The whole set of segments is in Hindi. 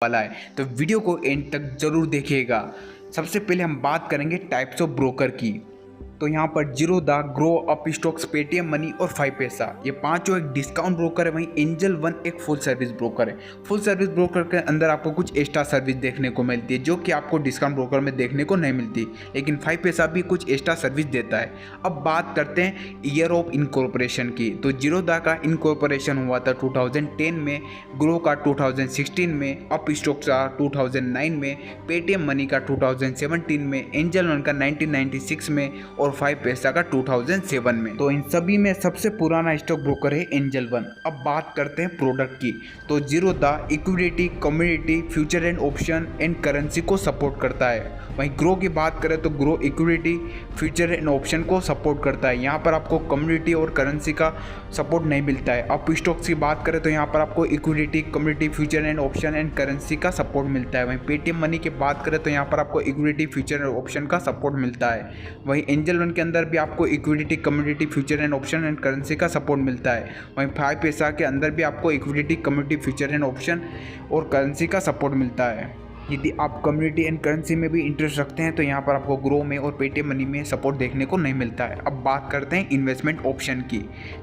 वाला है, तो वीडियो को एंड तक जरूर देखिएगा। सबसे पहले हम बात करेंगे टाइप्स ऑफ ब्रोकर की। तो यहाँ पर Zerodha, grow, Upstox, Paytm money और 5 पैसा, ये पांचों एक डिस्काउंट ब्रोकर है। वहीं एंजल वन एक फुल सर्विस ब्रोकर है। फुल सर्विस ब्रोकर के अंदर आपको कुछ एक्स्ट्रा सर्विस देखने को मिलती है जो कि आपको डिस्काउंट ब्रोकर में देखने को नहीं मिलती, लेकिन 5 पैसा भी कुछ एक्स्ट्रा सर्विस देता है। अब बात करते हैं ईयर ऑफ इनकॉर्पोरेशन की। तो जीरोधा का इनकॉर्पोरेशन हुआ था 2010 में, ग्रो का 2016 में, अपस्टॉक्स का 2009 में, पेटीएम मनी का 2017 में, एंजल वन का 1996 में और 5 पैसा का 2007 में। तो इन सभी में सबसे पुराना स्टॉक ब्रोकर है एंजल वन। अब बात करते हैं प्रोडक्ट की। तो Zerodha equity, commodity, future and option and currency को सपोर्ट करता है। वहीं ग्रो की बात करें तो grow equity, future and option को सपोर्ट करता है। यहाँ पर आपको कमोडिटी और करेंसी का सपोर्ट नहीं मिलता है। अपस्टॉक्स की बात करें तो यहाँ पर आपको equity, commodity, future and option and currency का सपोर्ट मिलता है। वहीं पेटीएम मनी की बात करें तो यहाँ पर आपको इक्विटी, फ्यूचर एंड ऑप्शन का सपोर्ट मिलता है। वहीं एंजल वन के अंदर भी आपको equity, commodity, future and option and currency का सपोर्ट मिलता है। वहीं 5 पैसा के अंदर भी आपको equity, commodity, future and option और करेंसी का सपोर्ट मिलता है। यदि आप कम्युनिटी एंड करेंसी में भी इंटरेस्ट रखते हैं तो यहाँ पर आपको ग्रो में और पेटीएम मनी में सपोर्ट देखने को नहीं मिलता है। अब बात करते हैं इन्वेस्टमेंट ऑप्शन की।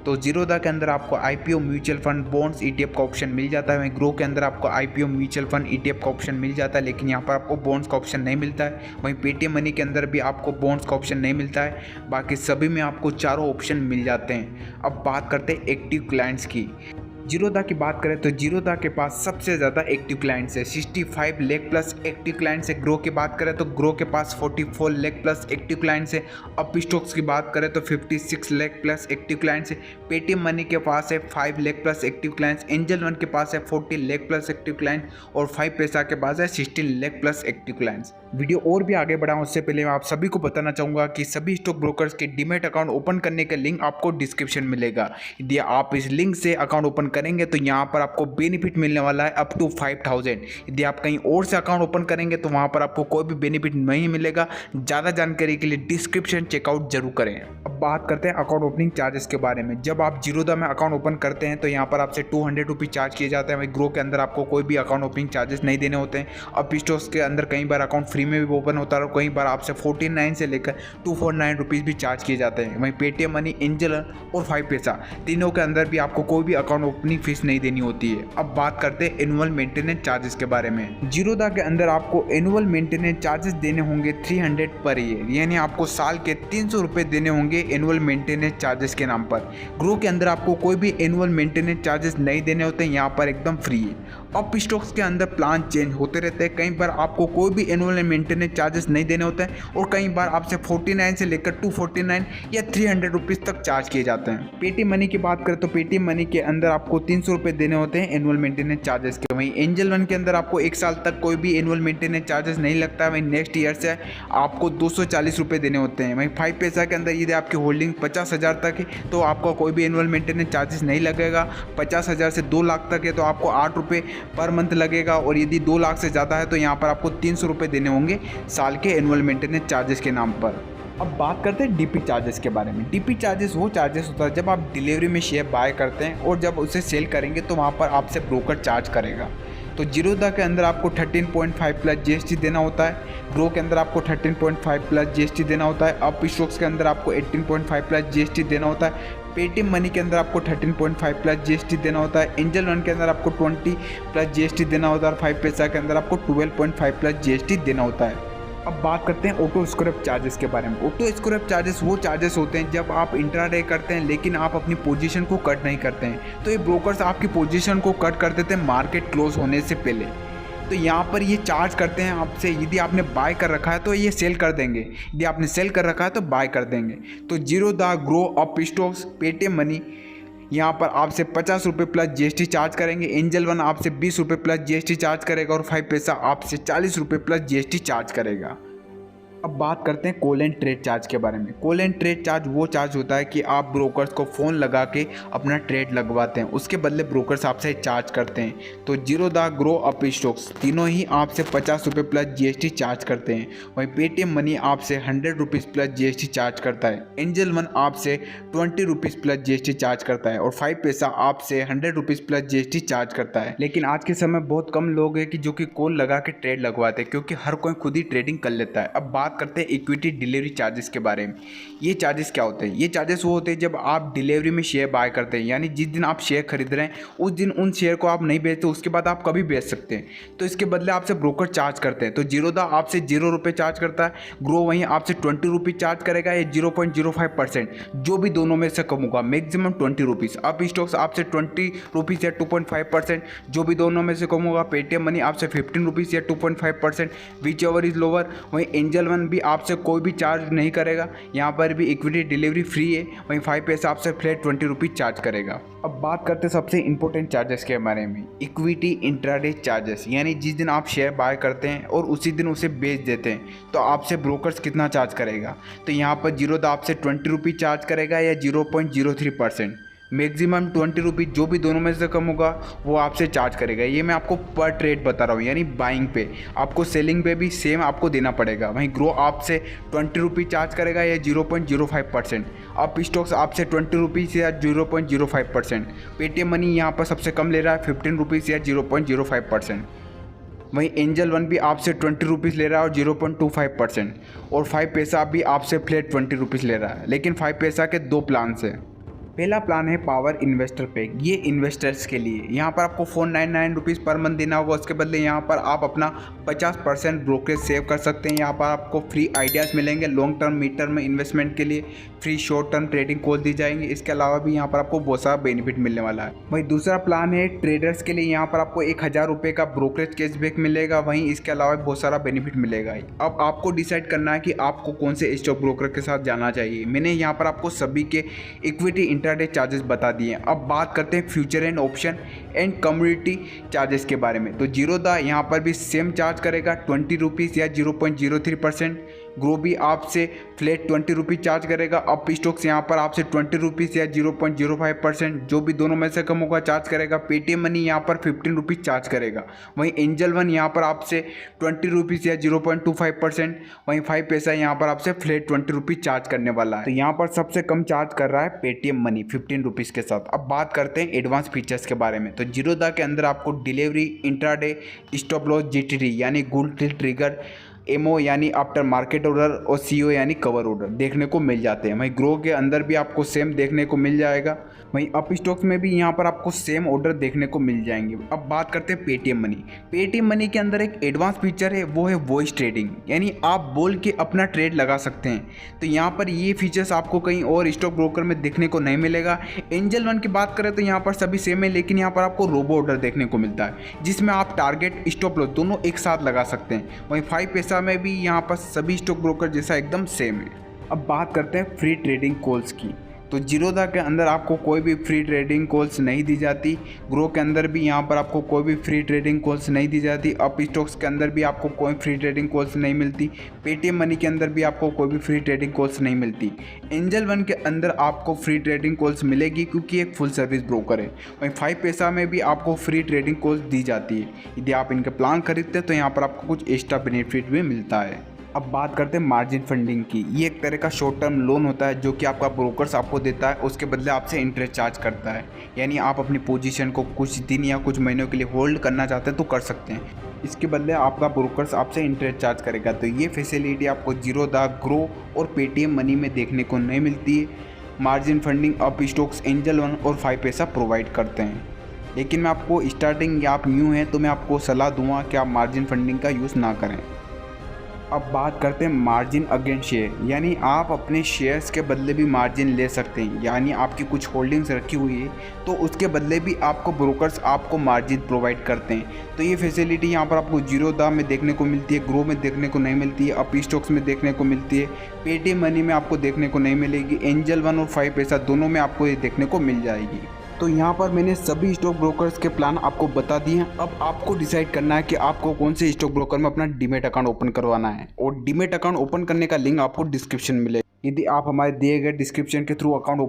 तो जीरोधा के अंदर आपको IPO, mutual fund, bonds, ETF का ऑप्शन मिल जाता है। वहीं ग्रो के अंदर आपको आईपीओ, म्यूचुअल फंड, ईटीएफ का ऑप्शन मिल जाता है, लेकिन यहाँ पर आपको बॉन्ड्स का ऑप्शन नहीं मिलता है। वहीं पेटीएम मनी के अंदर भी आपको बॉन्ड्स का ऑप्शन नहीं मिलता है। बाकी सभी में आपको चारों ऑप्शन मिल जाते हैं। अब बात करते हैं एक्टिव क्लाइंट्स की। जीरोधा की बात करें तो जीरोधा के पास सबसे ज़्यादा एक्टिव क्लाइंट्स है, 65 लाख प्लस एक्टिव क्लाइंट्स है। ग्रो की बात करें तो ग्रो के पास 44 लाख प्लस एक्टिव क्लाइंट्स है। अपस्टॉक्स की बात करें तो 56 लाख प्लस एक्टिव क्लाइंट्स है। पेटीएम मनी के पास है 5 lakh plus active clients. Angel one के पास है 40 लाख प्लस एक्टिव क्लाइंट्स और 5 पैसा के पास है 16 lakh plus active clients. Video और भी आगे बढ़ाऊं उससे पहले मैं आप सभी को बताना चाहूँगा कि सभी स्टॉक ब्रोकर्स के डीमैट अकाउंट ओपन करने का लिंक आपको डिस्क्रिप्शन में मिलेगा। यदि आप इस लिंक से अकाउंट ओपन करेंगे तो यहाँ पर आपको बेनिफिट मिलने वाला है अप टू 5000। यदि आप कहीं और से अकाउंट ओपन करेंगे तो वहाँ पर आपको कोई भी बेनिफिट नहीं मिलेगा। ज़्यादा जानकारी के लिए डिस्क्रिप्शन चेकआउट जरूर करें। अब बात करते हैं अकाउंट ओपनिंग चार्जेस के बारे में। जब आप जीरोधा में अकाउंट ओपन करते हैं तो यहाँ पर आपसे 200 रुपीज़ चार्ज किए जाते हैं। वहीं ग्रो के अंदर आपको कोई भी अकाउंट ओपनिंग चार्जेस नहीं देने होते हैं। अपस्टॉक्स के अंदर कई बार अकाउंट फ्री में भी ओपन होता है और कई बार आपसे 49 से लेकर 249 रुपीज़ भी चार्ज किए जाते हैं। वहीं पेटीएम मनी, एंजल और 5 पैसा तीनों के अंदर भी आपको कोई भी अकाउंट ओपनिंग फीस नहीं देनी होती है। अब बात करते हैं एनुअल मेंटेनेंस चार्जेस के बारे में। जीरोधा के अंदर आपको एनुअल मेंटेनेंस चार्जेस देने होंगे 300 पर ईयर, यानी आपको साल के 300 रुपये देने होंगे एनुअल मेंटेनेंस चार्जेस के नाम पर। ग्रो के अंदर आपको कोई भी एनुअल मेंटेनेंस चार्जेस नहीं देने होते हैं, यहाँ पर एकदम फ्री है। अपस्टॉक्स के अंदर प्लान चेंज होते रहते हैं, कई बार आपको कोई भी एनुअल मेंटेनेंस चार्जेस नहीं देने होते हैं और कई बार आपसे 49 से लेकर 249 या 300 रुपीज़ तक चार्ज किए जाते हैं। पेटीएम मनी की बात करें तो पेटीएम मनी के अंदर आपको 300 रुपये देने होते हैं एनुअल मेंटेनेंस चार्जेस के। वहीं एंजल वन के अंदर आपको 1 साल तक कोई भी एनुअल मेंटेनेंस चार्जेस नहीं लगता है। वहीं नेक्स्ट ईयर से आपको 240 रुपये देने होते हैं। वहीं 5 पैसा के अंदर यदि आपकी होल्डिंग 50,000 तक है तो आपको कोई भी एनुअल मेंटेनेंस चार्जेस नहीं लगेगा। 50,000 से 2 लाख तक है तो आपको 8 रुपये पर मंथ लगेगा और यदि 2 लाख से ज़्यादा है तो यहाँ पर आपको 300 रुपये देने होंगे साल के एनुअल मेंटेनेंस चार्जेस के नाम पर। अब बात करते हैं डीपी चार्जेस के बारे में। डीपी चार्जेस वो चार्जेस होता है जब आप डिलीवरी में शेयर बाय करते हैं और जब उसे सेल करेंगे तो वहाँ पर आपसे ब्रोकर चार्ज करेगा। तो जीरोधा के अंदर आपको 13.5 प्लस जीएसटी देना होता है। ग्रो के अंदर आपको 13.5 प्लस जीएसटी देना होता है। अपस्टॉक्स के अंदर आपको 18.5 प्लस जीएसटी देना होता है। पेटीएम मनी के अंदर आपको 13.5 प्लस जीएसटी देना होता है। एंजल वन के अंदर आपको 20 प्लस जीएसटी देना होता है और 5 पैसा के अंदर आपको 12.5 प्लस जीएसटी देना होता है। अब बात करते हैं ऑटो स्क्रैप चार्जेस के बारे में। ऑटो स्क्रैप चार्जेस वो चार्जेस होते हैं जब आप इंट्राडे करते हैं लेकिन आप अपनी पोजीशन को कट नहीं करते हैं, तो ये ब्रोकर्स आपकी पोजीशन को कट कर देते हैं मार्केट क्लोज होने से पहले। तो यहाँ पर ये चार्ज करते हैं आपसे। यदि आपने बाय कर रखा है तो ये सेल कर देंगे, यदि आपने सेल कर रखा है तो बाय कर देंगे। तो Zerodha, grow, Upstox, Paytm money यहाँ पर आपसे 50 रुपये प्लस जीएसटी चार्ज करेंगे। एंजल वन आपसे 20 रुपये प्लस जीएसटी चार्ज करेगा और 5 पैसा आपसे 40 रुपये प्लस जीएसटी चार्ज करेगा। अब बात करते हैं कॉल एंड ट्रेड चार्ज के बारे में। कॉल एंड ट्रेड चार्ज वो चार्ज होता है कि आप ब्रोकर्स को फ़ोन लगा के अपना ट्रेड लगवाते हैं, उसके बदले ब्रोकर्स आपसे चार्ज करते हैं। तो जीरोधा, ग्रो, अप स्टॉक्स तीनों ही आपसे 50 रुपये प्लस GST चार्ज करते हैं। वहीं पेटीएम मनी आपसे 100 रुपीज़ प्लस GST चार्ज करता है। एंजल वन आपसे 20 रुपीज़ प्लस GST चार्ज करता है और 5 पैसा आपसे 100 रुपीज़ प्लस GST चार्ज करता है। लेकिन आज के समय बहुत कम लोग हैं कि जो कि कॉल लगा के ट्रेड लगवाते हैं, क्योंकि हर कोई खुद ही ट्रेडिंग कर लेता है। अब बात करते हैं इक्विटी डिलीवरी चार्जेस के बारे में। ये चार्जेस क्या होते हैं? ये चार्जेस वो होते हैं जब आप डिलीवरी में शेयर बाय करते हैं, यानी जिस दिन आप शेयर खरीद रहे हैं उस दिन उन शेयर को आप नहीं बेचते, उसके बाद आप कभी बेच सकते हैं, तो इसके बदले आपसे ब्रोकर चार्ज करते हैं। तो जीरोधा आपसे 0 रुपये चार्ज करता है, ग्रो वहीं आपसे 20 रुपीज़ चार्ज करेगा या 0.05%, जो भी दोनों में से कम होगा, मैक्सिमम 20 रुपीज़। अप स्टॉक्स आपसे 20 रुपीज़ या 2.5%, जो भी दोनों में से कम होगा। पेटीएम मनी आपसे 15 रुपीज़ या 2.5%, विच एवर इज़ लोअर। वहीं एंजल वन भी आपसे कोई भी चार्ज नहीं करेगा, यहाँ पर भी इक्विटी डिलीवरी फ्री है। वहीं 5 पैसा आपसे फ्लैट 20 रुपीज़ चार्ज करेगा। अब बात करते हैं सबसे इंपॉर्टेंट चार्जेस के बारे में, इक्विटी इंट्राडे चार्जेस, यानी जिस दिन आप शेयर बाय करते हैं और उसी दिन उसे बेच देते हैं तो आपसे ब्रोकर्स कितना चार्ज करेगा। तो यहाँ पर जीरोधा आपसे 20 रुपीज़ चार्ज करेगा या 0.03%, मैक्सिमम 20 रुपीज़, जो भी दोनों में से कम होगा वो आपसे चार्ज करेगा। ये मैं आपको पर ट्रेड बता रहा हूँ, यानी बाइंग पे। आपको सेलिंग पे भी सेम आपको देना पड़ेगा। वहीं ग्रो आपसे 20 रुपीज़ चार्ज करेगा या 0.05%, अप स्टॉक्स आपसे 20 रुपीज़ या 0.05%, पेटीएम मनी यहाँ पर सबसे कम ले रहा है 15 रुपीज़ या 0.05%। वहीं एंजल वन भी आपसे 20 रुपीज़ ले रहा है और 0.25%, और 5 पैसा भी आपसे फ्लैट 20 रुपीज़ ले रहा है। लेकिन 5 पैसा के 2 प्लान हैं। पहला प्लान है पावर इन्वेस्टर पैक, ये इन्वेस्टर्स के लिए। यहाँ पर आपको 499 रुपीज़ पर मंथ देना होगा, उसके बदले यहाँ पर आप अपना 50% ब्रोकरेज सेव कर सकते हैं। यहाँ पर आपको फ्री आइडियाज़ मिलेंगे, लॉन्ग टर्म, मिड टर्म में इन्वेस्टमेंट के लिए free short term trading call दी जाएंगे। इसके अलावा भी यहाँ पर आपको बहुत सारा बेनिफिट मिलने वाला है। वहीं दूसरा प्लान है ट्रेडर्स के लिए, यहाँ पर आपको 1000 रुपये का ब्रोकरेज कैशबैक मिलेगा। वहीं इसके अलावा बहुत सारा बेनिफिट मिलेगा। अब आपको डिसाइड करना है कि आपको कौन से स्टॉक ब्रोकर के साथ जाना चाहिए। मैंने यहाँ पर आपको सभी के इक्विटी इंट्राडे चार्जेस बता दिए। अब बात करते हैं future and option and community charges के बारे में। तो जीरोधा यहाँ पर भी सेम चार्ज करेगा 20 रुपीज़ या 0.03%, ग्रो भी आपसे फ्लैट 20 रुपीज़ चार्ज करेगा, अप स्टॉक्स यहाँ पर आपसे 20 रुपीज़ या 0.05%, जो भी दोनों में से कम होगा चार्ज करेगा। पेटीएम मनी यहाँ पर 15 रुपीज़ चार्ज करेगा। वहीं एंजल वन यहाँ पर आपसे 20 रुपीज़ या 0.25%, वहीं 5 पैसा यहाँ पर आपसे फ्लैट 20 रुपीज़ चार्ज करने वाला है। तो यहाँ पर सबसे कम चार्ज कर रहा है पेटीएम मनी 15 रुपीज़ के साथ। अब बात करते हैं एडवांस फीचर्स के बारे में। तो जीरोधा के अंदर आपको delivery, intraday, stop loss, GTD यानी गुड ट्रिगर, MO यानी आफ्टर मार्केट ऑर्डर और CO यानी कवर ऑर्डर देखने को मिल जाते हैं। वहीं ग्रो के अंदर भी आपको सेम देखने को मिल जाएगा। वहीं अप स्टॉक्स में भी यहाँ पर आपको सेम ऑर्डर देखने को मिल जाएंगे। अब बात करते हैं पेटीएम मनी। पेटीएम मनी के अंदर एक एडवांस फीचर है, वो है वॉइस ट्रेडिंग, यानी आप बोल के अपना ट्रेड लगा सकते हैं। तो यहाँ पर ये फीचर्स आपको कहीं और स्टॉक ब्रोकर में देखने को नहीं मिलेगा। एंजल वन की बात करें तो यहाँ पर सभी सेम है, लेकिन यहाँ पर आपको रोबो ऑर्डर देखने को मिलता है, जिसमें आप टारगेट, स्टॉप लॉस दोनों एक साथ लगा सकते हैं। वहीं 5 पैसा में भी यहाँ पर सभी स्टॉक ब्रोकर जैसा एकदम सेम है। अब बात करते हैं फ्री ट्रेडिंग कॉल्स की। तो जीरोधा के अंदर आपको कोई भी फ्री ट्रेडिंग कॉल्स नहीं दी जाती। ग्रो के अंदर भी यहाँ पर आपको कोई भी फ्री ट्रेडिंग कॉल्स नहीं दी जाती। अप स्टॉक्स के अंदर भी आपको कोई फ्री ट्रेडिंग कॉल्स नहीं मिलती। पेटीएम मनी के अंदर भी आपको कोई भी फ्री ट्रेडिंग कॉल्स नहीं मिलती। एंजल वन के अंदर आपको फ्री ट्रेडिंग कॉल्स मिलेगी, क्योंकि एक फुल सर्विस ब्रोकर है। वहीं 5 पैसा में भी आपको फ्री ट्रेडिंग कॉल्स दी जाती है। यदि आप इनके प्लान खरीदते हैं तो यहाँ पर आपको कुछ एक्स्ट्रा बेनिफिट भी मिलता है। अब बात करते हैं मार्जिन फंडिंग की। ये एक तरह का शॉर्ट टर्म लोन होता है जो कि आपका ब्रोकर्स आपको देता है, उसके बदले आपसे इंटरेस्ट चार्ज करता है। यानी आप अपनी पोजीशन को कुछ दिन या कुछ महीनों के लिए होल्ड करना चाहते हैं तो कर सकते हैं, इसके बदले आपका ब्रोकर्स आपसे इंटरेस्ट चार्ज करेगा। तो ये फैसिलिटी आपको जीरोधा, ग्रो और पेटीएम मनी में देखने को नहीं मिलती है। Margin funding up stocks, angel one और 5 पैसा प्रोवाइड करते हैं। लेकिन मैं आपको स्टार्टिंग या आप न्यू हैं तो मैं आपको सलाह दूंगा कि आप मार्जिन फंडिंग का यूज़ ना करें। अब बात करते हैं मार्जिन अगेंस्ट शेयर, यानी आप अपने शेयर्स के बदले भी मार्जिन ले सकते हैं। यानी आपकी कुछ होल्डिंग्स रखी हुई है तो उसके बदले भी आपको ब्रोकर्स आपको मार्जिन प्रोवाइड करते हैं। तो ये फैसिलिटी यहाँ पर आपको जीरोधा में देखने को मिलती है, ग्रो में देखने को नहीं मिलती है, अप स्टॉक्स में देखने को मिलती है, पेटीएम मनी में आपको देखने को नहीं मिलेगी। एंजल वन और 5 पैसा दोनों में आपको ये देखने को मिल जाएगी। तो यहाँ पर मैंने सभी स्टॉक ब्रोकर्स के प्लान आपको बता दिए हैं। अब आपको डिसाइड करना है कि आपको कौन से स्टॉक ब्रोकर में अपना डीमेट अकाउंट ओपन करवाना है, और डीमेट अकाउंट ओपन करने का लिंक आपको डिस्क्रिप्शन में मिलेगा। यदि आप हमारे दिए गए डिस्क्रिप्शन के थ्रू अकाउंट